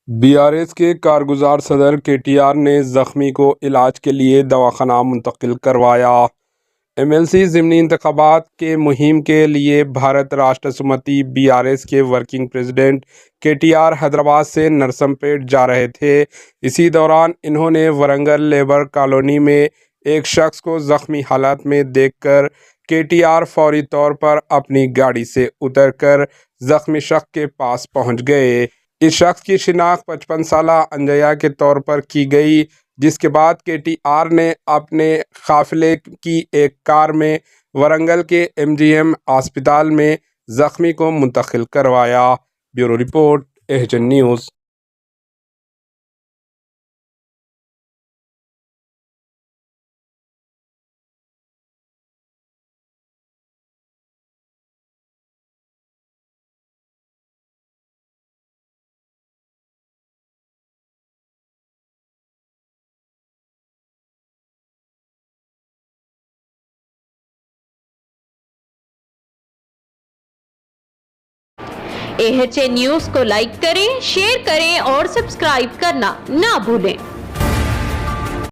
Be R S کے کارگزار صدر کے ٹی آر نے زخمی کو علاج کے لیے دواخانہ منتقل کروایا۔ ایم ایل سی ضمنی انتخابات کے مہم کے لیے بھارت راشٹر سمتی بی آر ایس کے ورکنگ پریزیڈنٹ کے ٹی آر حیدرآباد سے نرسم پیٹ جا رہے تھے۔ اسی دوران انہوں نے ورنگل لیبر کالونی میں ایک شخص کو زخمی حالت میں دیکھ کر کے ٹی آر فوری طور پر اپنی گاڑی سے اتر کر زخمی شخص کے پاس پہنچ گئے۔ اس شخص کی شناخت 55 سالہ انجیا کے طور پر کی گئی، جس کے بعد کے ٹی آر نے اپنے قافلے کی ایک کار میں ورنگل کے ایم جی ایم اسپتال میں زخمی کو منتقل کروایا۔ Bureau report, H N news. AHN news کو لائک کریں، شیئر کریں اور سبسکرائب کرنا نہ بھولیں۔